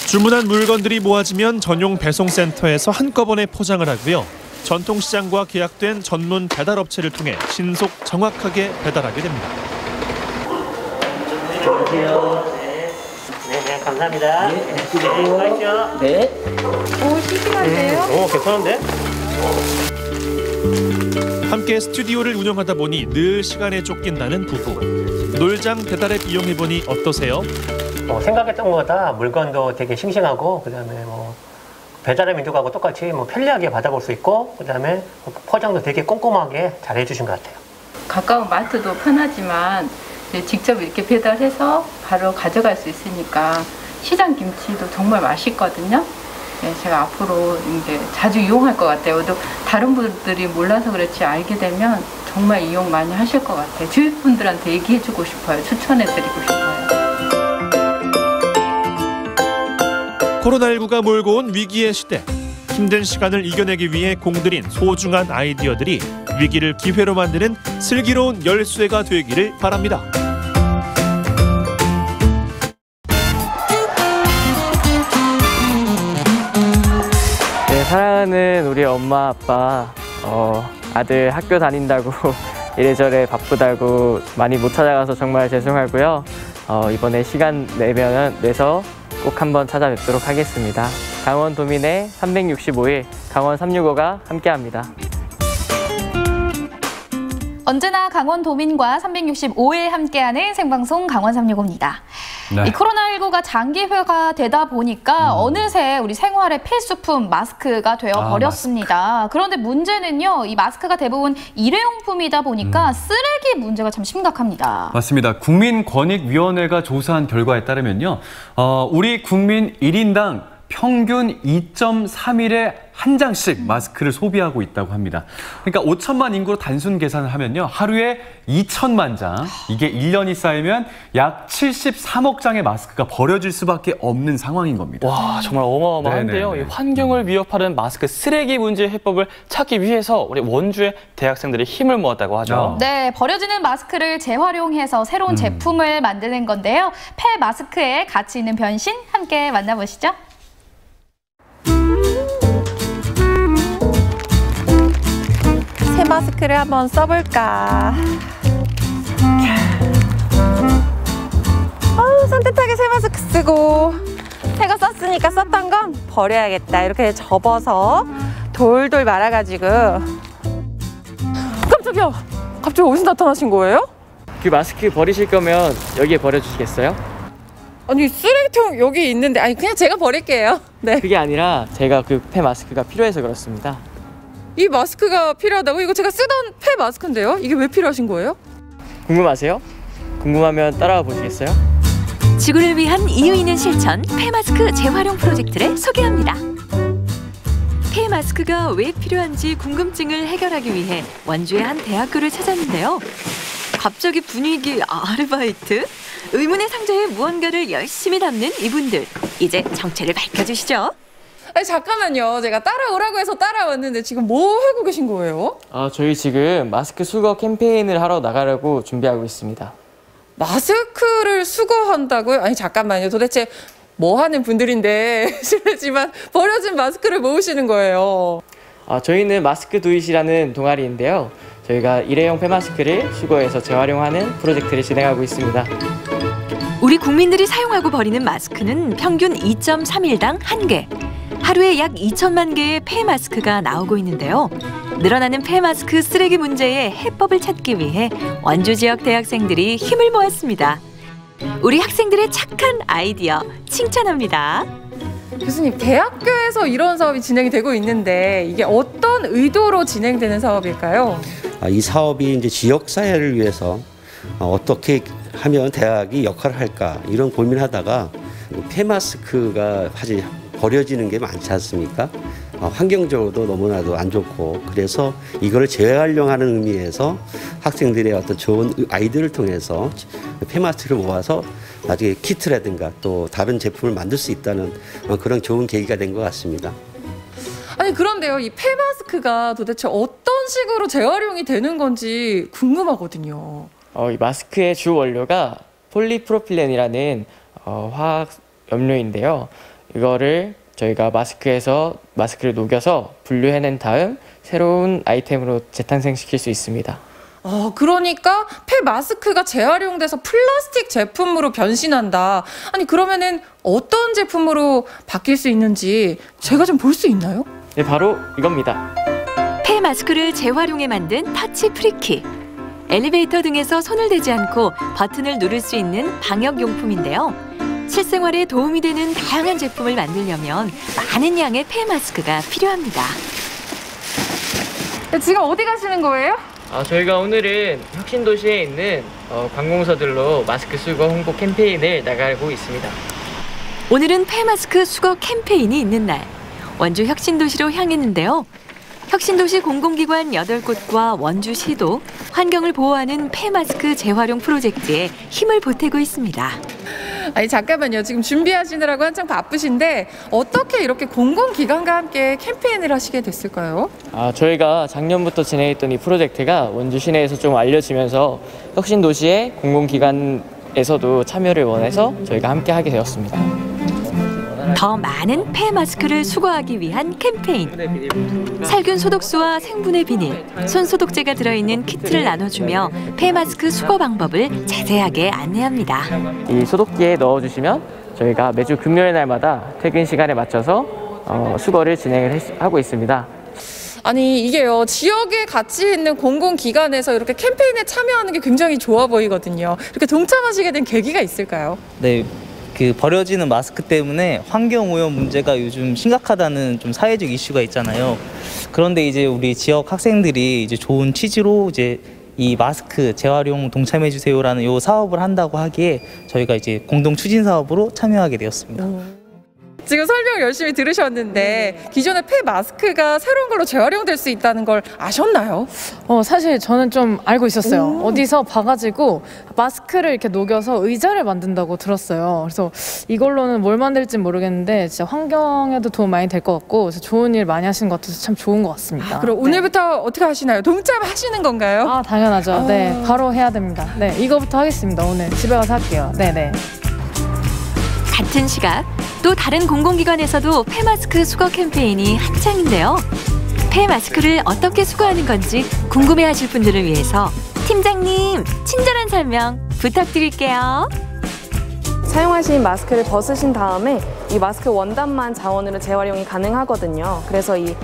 주문한 물건들이 모아지면 전용 배송센터에서 한꺼번에 포장을 하고요. 전통시장과 계약된 전문 배달업체를 통해 신속 정확하게 배달하게 됩니다. 안녕하세요. 네, 감사합니다. 수고하십시오. 네. 오, 싱싱한데요? 오, 괜찮은데? 함께 스튜디오를 운영하다 보니 늘 시간에 쫓긴다는 부부. 놀장 배달 앱 이용해보니 어떠세요? 생각했던 것보다 물건도 되게 싱싱하고, 그다음에 배달의 민족하고 똑같이 편리하게 받아볼 수 있고, 그다음에 포장도 되게 꼼꼼하게 잘 해주신 것 같아요. 가까운 마트도 편하지만 직접 이렇게 배달해서 바로 가져갈 수 있으니까 시장 김치도 정말 맛있거든요. 네, 제가 앞으로 이제 자주 이용할 것 같아요. 또 다른 분들이 몰라서 그렇지 알게 되면 정말 이용 많이 하실 것 같아요. 주위 분들한테 얘기해주고 싶어요. 추천해드리고 싶어요. 코로나19가 몰고 온 위기의 시대. 힘든 시간을 이겨내기 위해 공들인 소중한 아이디어들이 위기를 기회로 만드는 슬기로운 열쇠가 되기를 바랍니다. 네, 사랑하는 우리 엄마 아빠, 아들 학교 다닌다고 이래저래 바쁘다고 많이 못 찾아가서 정말 죄송하고요. 이번에 시간 내서 꼭 한번 찾아뵙도록 하겠습니다. 강원 도민의 365일 강원 365가 함께합니다. 언제나 강원 도민과 365일 함께하는 생방송 강원 365입니다. 네. 이 코로나19가 장기화가 되다 보니까 어느새 우리 생활의 필수품 마스크가 되어 버렸습니다. 그런데 문제는요, 이 마스크가 대부분 일회용품이다 보니까 쓰레기 문제가 참 심각합니다. 맞습니다. 국민권익위원회가 조사한 결과에 따르면요, 우리 국민 1인당 평균 2.3일에 한 장씩 마스크를 소비하고 있다고 합니다. 그러니까 5천만 인구로 단순 계산을 하면요, 하루에 2천만 장, 이게 1년이 쌓이면 약 73억 장의 마스크가 버려질 수밖에 없는 상황인 겁니다. 와, 정말 어마어마한데요. 이 환경을 위협하는 마스크 쓰레기 문제 해법을 찾기 위해서 우리 원주의 대학생들이 힘을 모았다고 하죠. 네, 버려지는 마스크를 재활용해서 새로운 제품을 만드는 건데요. 폐 마스크의 가치 있는 변신 함께 만나보시죠. 새 마스크를 한번 써볼까. 산뜻하게 새 마스크 쓰고, 새 거 썼으니까 썼던 건 버려야겠다. 이렇게 접어서 돌돌 말아가지고. 깜짝이야! 갑자기 어디서 나타나신 거예요? 그 마스크 버리실 거면 여기에 버려주시겠어요? 아니, 쓰레기통 여기 있는데. 아니, 그냥 제가 버릴게요. 네. 그게 아니라 제가 그 폐 마스크가 필요해서 그렇습니다. 이 마스크가 필요하다고? 이거 제가 쓰던 폐 마스크인데요? 이게 왜 필요하신 거예요? 궁금하세요? 궁금하면 따라와 보시겠어요? 지구를 위한 이유 있는 실천 폐마스크 재활용 프로젝트를 소개합니다. 폐마스크 마스크가 왜 필요한지 궁금증을 해결하기 위해 원주의 한 대학교를 찾았는데요. 갑자기 분위기 아르바이트? 의문의 상자에 무언가를 열심히 담는 이분들. 이제 정체를 밝혀주시죠. 아니 잠깐만요. 제가 따라오라고 해서 따라왔는데 지금 뭐 하고 계신 거예요? 저희 지금 마스크 수거 캠페인을 하러 나가려고 준비하고 있습니다. 마스크를 수거한다고요? 아니 잠깐만요. 도대체 뭐 하는 분들인데 실례지만 버려진 마스크를 모으시는 거예요? 저희는 마스크 두잇이라는 동아리인데요. 저희가 일회용 폐마스크를 수거해서 재활용하는 프로젝트를 진행하고 있습니다. 우리 국민들이 사용하고 버리는 마스크는 평균 2.3일당 1개. 하루에 약 2천만 개의 폐마스크가 나오고 있는데요. 늘어나는 폐마스크 쓰레기 문제의 해법을 찾기 위해 원주 지역 대학생들이 힘을 모았습니다. 우리 학생들의 착한 아이디어 칭찬합니다. 교수님, 대학교에서 이런 사업이 진행이 되고 있는데 이게 어떤 의도로 진행되는 사업일까요? 이 사업이 이제 지역 사회를 위해서 어떻게 하면 대학이 역할을 할까 이런 고민하다가 폐마스크가 사실 버려지는 게 많지 않습니까? 환경적으로도 너무나도 안 좋고 그래서 이걸 재활용하는 의미에서 학생들의 어떤 좋은 아이디어를 통해서 폐마스크를 모아서 나중에 키트라든가 또 다른 제품을 만들 수 있다는 그런 좋은 계기가 된 것 같습니다. 아니 그런데요, 이 폐마스크가 도대체 어떤 식으로 재활용이 되는 건지 궁금하거든요. 이 마스크의 주 원료가 폴리프로필렌이라는 화학 염료인데요. 이거를 저희가 마스크에서 마스크를 녹여서 분류해낸 다음 새로운 아이템으로 재탄생시킬 수 있습니다. 그러니까 폐마스크가 재활용돼서 플라스틱 제품으로 변신한다. 아니 그러면은 어떤 제품으로 바뀔 수 있는지 제가 좀 볼 수 있나요? 네, 바로 이겁니다. 폐마스크를 재활용해 만든 터치 프리키. 엘리베이터 등에서 손을 대지 않고 버튼을 누를 수 있는 방역용품인데요. 실생활에 도움이 되는 다양한 제품을 만들려면 많은 양의 폐마스크가 필요합니다. 지금 어디 가시는 거예요? 저희가 오늘은 혁신도시에 있는 관공서들로 마스크 수거 홍보 캠페인을 나가고 있습니다. 오늘은 폐마스크 수거 캠페인이 있는 날. 원주 혁신도시로 향했는데요. 혁신도시 공공기관 8곳과 원주시도 환경을 보호하는 폐마스크 재활용 프로젝트에 힘을 보태고 있습니다. 아니 잠깐만요. 지금 준비하시느라고 한창 바쁘신데 어떻게 이렇게 공공기관과 함께 캠페인을 하시게 됐을까요? 저희가 작년부터 진행했던 이 프로젝트가 원주 시내에서 좀 알려지면서 혁신도시의 공공기관에서도 참여를 원해서 저희가 함께 하게 되었습니다. 더 많은 폐마스크를 수거하기 위한 캠페인. 살균 소독수와 생분해 비닐, 손소독제가 들어있는 키트를 나눠주며 폐마스크 수거 방법을 자세하게 안내합니다. 이 소독기에 넣어주시면 저희가 매주 금요일 날마다 퇴근 시간에 맞춰서 수거를 진행을 하고 있습니다. 아니 이게요, 지역에 가치 있는 공공기관에서 이렇게 캠페인에 참여하는 게 굉장히 좋아 보이거든요. 이렇게 동참하시게 된 계기가 있을까요? 네. 버려지는 마스크 때문에 환경오염 문제가 요즘 심각하다는 좀 사회적 이슈가 있잖아요. 그런데 이제 우리 지역 학생들이 이제 좋은 취지로 이제 이 마스크 재활용 동참해 주세요라는 요 사업을 한다고 하기에 저희가 이제 공동 추진 사업으로 참여하게 되었습니다. 지금 설명 열심히 들으셨는데 기존의 폐마스크가 새로운 걸로 재활용될 수 있다는 걸 아셨나요? 사실 저는 좀 알고 있었어요. 어디서 봐가지고 마스크를 이렇게 녹여서 의자를 만든다고 들었어요. 그래서 이걸로는 뭘 만들지 모르겠는데 진짜 환경에도 도움 많이 될 것 같고 그래서 좋은 일 많이 하신 것 같아서 참 좋은 것 같습니다. 그럼 오늘부터 어떻게 하시나요? 동참하시는 건가요? 당연하죠. 네, 바로 해야 됩니다. 네, 이거부터 하겠습니다. 오늘 집에 가서 할게요. 네네. 같은 시각 또 다른 공공기관에서도 폐마스크 수거 캠페인이 한창인데요. 폐마스크를 어떻게 수거하는 건지 궁금해하실 분들을 위해서 팀장님 친절한 설명 부탁드릴게요. 사용하신 마스크를 벗으신 다음에 이 마스크 원단만 자원으로 재활용이 가능하거든요. 그래서 이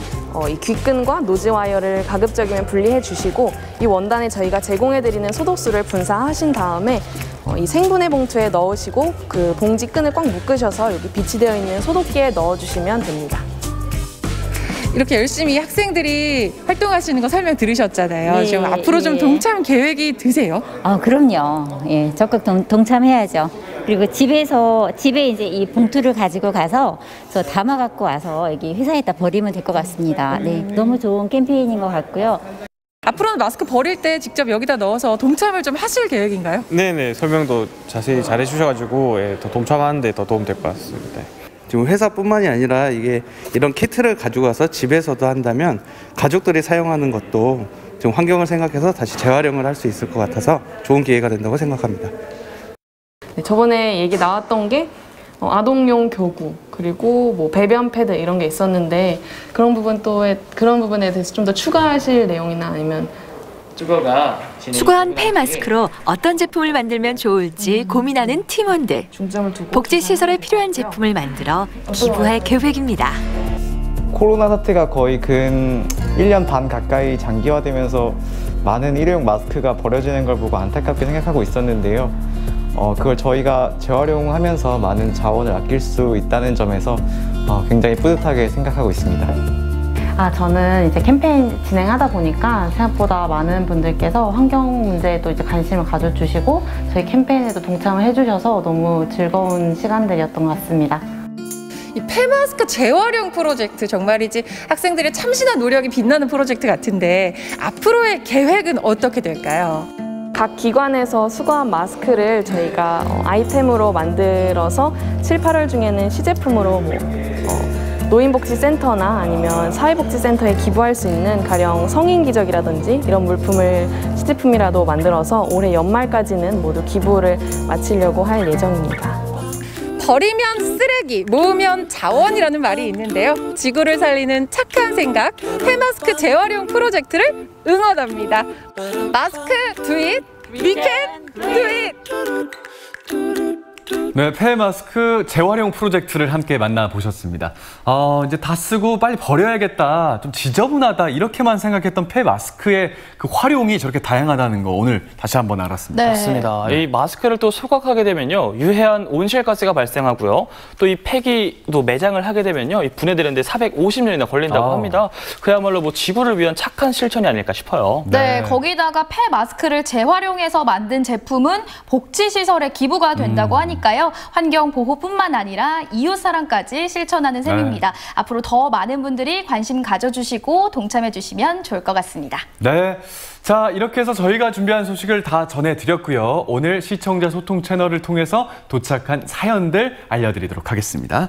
귓근과 노즈 와이어를 가급적이면 분리해 주시고 이 원단에 저희가 제공해드리는 소독수를 분사하신 다음에 이 생분해 봉투에 넣으시고 그 봉지 끈을 꽉 묶으셔서 여기 비치되어 있는 소독기에 넣어주시면 됩니다. 이렇게 열심히 학생들이 활동하시는 거 설명 들으셨잖아요. 네, 지금 앞으로 좀 예. 동참 계획이 드세요? 그럼요. 예, 적극 동참해야죠. 그리고 집에 이제 이 봉투를 가지고 가서 저 담아 갖고 와서 여기 회사에다 버리면 될 것 같습니다. 네, 너무 좋은 캠페인인 것 같고요. 앞으로는 마스크 버릴 때 직접 여기다 넣어서 동참을 좀 하실 계획인가요? 네네, 설명도 자세히 잘 해주셔가지고 예, 더 동참하는데 더 도움 될 것 같습니다. 지금 회사뿐만이 아니라 이런 키트를 가지고 가서 집에서도 한다면 가족들이 사용하는 것도 지금 환경을 생각해서 다시 재활용을 할 수 있을 것 같아서 좋은 기회가 된다고 생각합니다. 네, 저번에 얘기 나왔던 게 아동용 교구 그리고 뭐 배변 패드 이런 게 있었는데 그런 부분에 대해서 좀 더 추가하실 내용이나 아니면 수거한 폐 마스크로 어떤 제품을 만들면 좋을지 고민하는 팀원들. 복지시설에 필요한 제품을 만들어 기부할 계획입니다. 코로나 사태가 거의 근 1년 반 가까이 장기화되면서 많은 일회용 마스크가 버려지는 걸 보고 안타깝게 생각하고 있었는데요. 그걸 저희가 재활용하면서 많은 자원을 아낄 수 있다는 점에서 굉장히 뿌듯하게 생각하고 있습니다. 저는 이제 캠페인 진행하다 보니까 생각보다 많은 분들께서 환경 문제에도 이제 관심을 가져주시고 저희 캠페인에도 동참을 해주셔서 너무 즐거운 시간들이었던 것 같습니다. 이 폐마스크 재활용 프로젝트 정말이지 학생들의 참신한 노력이 빛나는 프로젝트 같은데 앞으로의 계획은 어떻게 될까요? 각 기관에서 수거한 마스크를 저희가 아이템으로 만들어서 7, 8월 중에는 시제품으로 노인복지센터나 아니면 사회복지센터에 기부할 수 있는 가령 성인기저귀라든지 이런 물품을 시제품이라도 만들어서 올해 연말까지는 모두 기부를 마치려고 할 예정입니다. 버리면 쓰레기, 모으면 자원이라는 말이 있는데요. 지구를 살리는 착한 생각, 폐마스크 재활용 프로젝트를 응원합니다. 마스크 do it, we can do it. 네, 폐 마스크 재활용 프로젝트를 함께 만나보셨습니다. 이제 다 쓰고 빨리 버려야겠다, 좀 지저분하다 이렇게만 생각했던 폐 마스크의 그 활용이 저렇게 다양하다는 거 오늘 다시 한번 알았습니다. 네. 맞습니다. 이 마스크를 또 소각하게 되면요, 유해한 온실가스가 발생하고요. 또 이 폐기 또 매장을 하게 되면요, 이 분해되는데 450년이나 걸린다고 합니다. 그야말로 뭐 지구를 위한 착한 실천이 아닐까 싶어요. 네, 거기다가 폐 마스크를 재활용해서 만든 제품은 복지시설에 기부가 된다고 하니까요. 환경 보호뿐만 아니라 이웃 사랑까지 실천하는 셈입니다. 앞으로 더 많은 분들이 관심 가져주시고 동참해 주시면 좋을 것 같습니다. 네, 자, 이렇게 해서 저희가 준비한 소식을 다 전해드렸고요. 오늘 시청자 소통 채널을 통해서 도착한 사연들 알려드리도록 하겠습니다.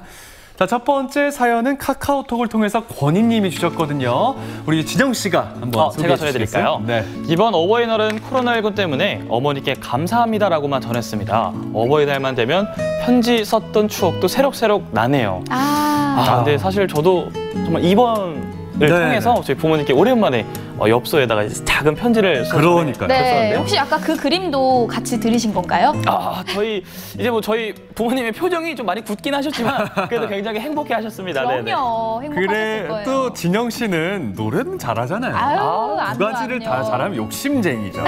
자, 첫 번째 사연은 카카오톡을 통해서 권희님이 주셨거든요. 우리 진영 씨가 한번 제가 소개해 주시겠어요? 전해드릴까요? 네. 이번 어버이날은 코로나19 때문에 어머니께 감사합니다라고만 전했습니다. 어버이날만 되면 편지 썼던 추억도 새록새록 나네요. 근데 사실 저도 정말 이번을 통해서 저희 부모님께 오랜만에 엽서에다가 작은 편지를 그러니까요. 네, 혹시 아까 그 그림도 같이 들으신 건가요? 저희 부모님의 표정이 좀 많이 굳긴 하셨지만 그래도 굉장히 행복해 하셨습니다. 그럼요. 행복하셨을 거예요. 또 진영 씨는 노래는 잘하잖아요. 두 가지를 다 잘하면 욕심쟁이죠.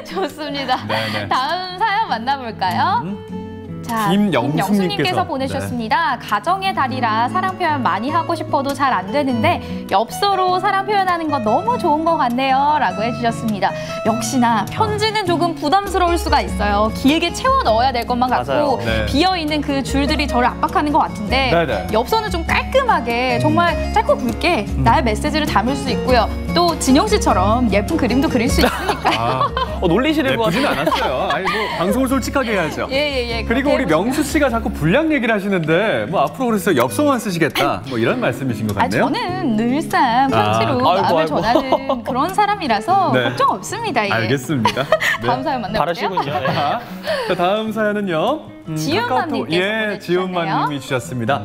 좋습니다. 네네. 다음 사연 만나볼까요? 자, 김영숙님께서 보내주셨습니다. 가정의 달이라 사랑 표현 많이 하고 싶어도 잘 안 되는데 엽서로 사랑 표현하는 거 너무 좋은 것 같네요 라고 해주셨습니다. 역시나 편지는 조금 부담스러울 수가 있어요. 길게 채워 넣어야 될 것만 같고 비어있는 그 줄들이 저를 압박하는 것 같은데 엽서는 좀 깔끔하게 정말 짧고 굵게 나의 메시지를 담을 수 있고요. 또 진영 씨처럼 예쁜 그림도 그릴 수 있으니까요. 놀리시는 거 예쁘진 않았어요. 아니 뭐 방송을 솔직하게 해야죠. 예. 그리고 우리 명수 씨가 자꾸 분량 얘기를 하시는데 뭐 앞으로 그래서 엽서만 쓰시겠다 뭐 이런 말씀이신 것 같네요. 저는 늘상 편지로 마음을 전하는 그런 사람이라서 걱정 없습니다. 알겠습니다. 다음 사연 만나볼게요. 자, 다음 사연은요. 지은맘님께서 지은맘님이 주셨습니다.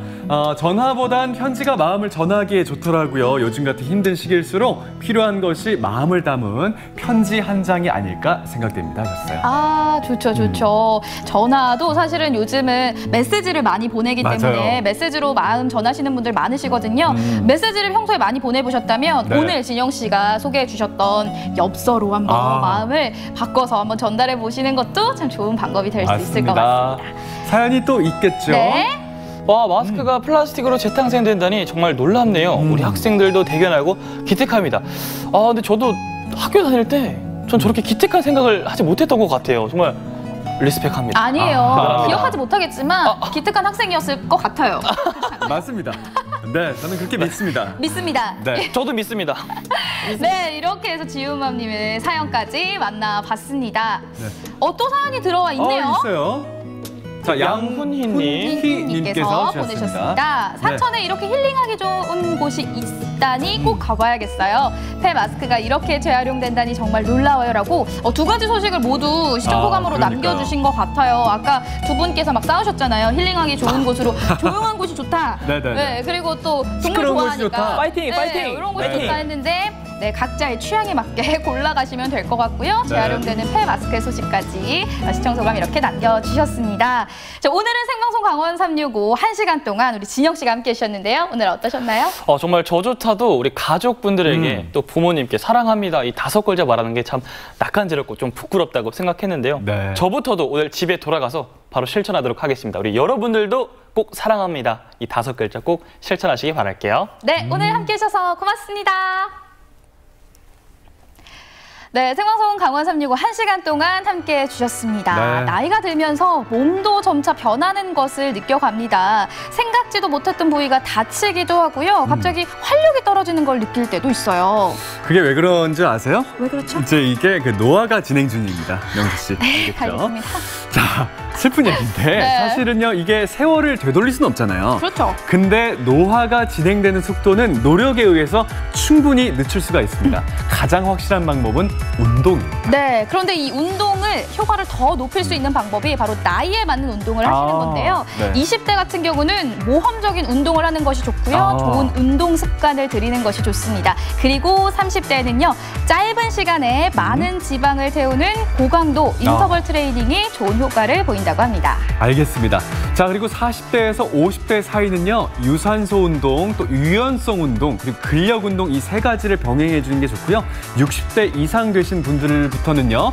전화보단 편지가 마음을 전하기에 좋더라고요. 요즘 같은 힘든 시기일수록 필요한 것이 마음을 담은 편지 한 장이 아닐까 생각됩니다 하셨어요. 좋죠. 전화도 사실은 요즘은 메시지를 많이 보내기 때문에 메시지로 마음 전하시는 분들 많으시거든요. 메시지를 평소에 많이 보내보셨다면 오늘 진영 씨가 소개해 주셨던 엽서로 한번 마음을 바꿔서 한번 전달해 보시는 것도 참 좋은 방법이 될 수 있을 것 같습니다. 사연이 또 있겠죠? 와, 마스크가 플라스틱으로 재탄생된다니 정말 놀랍네요. 우리 학생들도 대견하고 기특합니다. 근데 저도 학교 다닐 때 전 저렇게 기특한 생각을 하지 못했던 것 같아요. 정말 리스펙합니다. 아니에요. 기억하지 못하겠지만 기특한 학생이었을 것 같아요. 맞습니다. 네, 저는 그렇게 믿습니다. 믿습니다. 네, 저도 믿습니다. 네, 이렇게 해서 지우맘님의 사연까지 만나봤습니다. 또 사연이 들어와 있네요. 있어요. 자, 양훈희님께서 보내셨습니다. 사천에 이렇게 힐링하기 좋은 곳이 있다니 꼭 가봐야겠어요. 폐 마스크가 이렇게 재활용된다니 정말 놀라워요라고 두 가지 소식을 모두 시청 소감으로 남겨주신 것 같아요. 아까 두 분께서 막 싸우셨잖아요. 힐링하기 좋은 곳으로 조용한 곳이 좋다. 네, 그리고 또 동물 좋아하니까 파이팅! 이런 곳이 좋다 했는데 각자의 취향에 맞게 골라가시면 될 것 같고요. 재활용되는 폐 마스크의 소식까지 시청 소감 이렇게 남겨주셨습니다. 자, 오늘은 생방송 강원 365 1시간 동안 우리 진혁 씨가 함께 해주셨는데요. 오늘 어떠셨나요? 정말 저조차도 우리 가족분들에게 또 부모님께 사랑합니다 이 5글자 말하는 게 참 낯간지럽고 좀 부끄럽다고 생각했는데요. 저부터도 오늘 집에 돌아가서 바로 실천하도록 하겠습니다. 우리 여러분들도 꼭 사랑합니다 이 5글자 꼭 실천하시기 바랄게요. 네, 오늘 함께 해주셔서 고맙습니다. 네, 생방송 강원 365 1시간 동안 함께 해주셨습니다. 나이가 들면서 몸도 점차 변하는 것을 느껴갑니다. 생각지도 못했던 부위가 다치기도 하고요. 갑자기 활력이 떨어지는 걸 느낄 때도 있어요. 그게 왜 그런지 아세요? 왜 그렇죠? 이제 이게 노화가 진행 중입니다. 명수 씨. 네, 알겠습니다. 자, 슬픈 얘기인데 사실은요, 이게 세월을 되돌릴 수는 없잖아요. 그렇죠. 근데 노화가 진행되는 속도는 노력에 의해서 충분히 늦출 수가 있습니다. 가장 확실한 방법은 운동입니다. 네, 그런데 이 운동을 효과를 더 높일 수 있는 방법이 바로 나이에 맞는 운동을 하시는 건데요. 20대 같은 경우는 모험적인 운동을 하는 것이 좋고요. 좋은 운동 습관을 들이는 것이 좋습니다. 그리고 30대에는요, 짧은 시간에 많은 지방을 태우는 고강도 인터벌 트레이닝이 좋은 효과를 보인다고 합니다. 알겠습니다. 자, 그리고 40대에서 50대 사이는요, 유산소 운동, 또 유연성 운동, 그리고 근력 운동 이 3가지를 병행해 주는 게 좋고요. 60대 이상 되신 분들부터는요,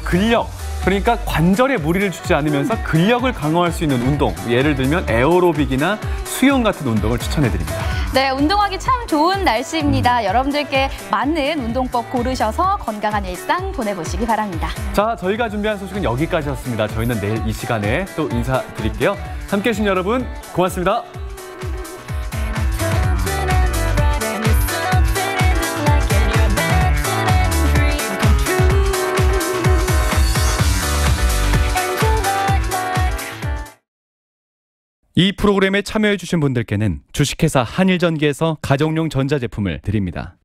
근력, 그러니까 관절에 무리를 주지 않으면서 근력을 강화할 수 있는 운동, 예를 들면 에어로빅이나 수영 같은 운동을 추천해드립니다. 네, 운동하기 참 좋은 날씨입니다. 여러분들께 맞는 운동법 고르셔서 건강한 일상 보내보시기 바랍니다. 자, 저희가 준비한 소식은 여기까지였습니다. 저희는 내일 이 시간에 또 인사드릴게요. 함께해 주신 여러분 고맙습니다. 이 프로그램에 참여해 주신 분들께는 주식회사 한일전기에서 가정용 전자제품을 드립니다.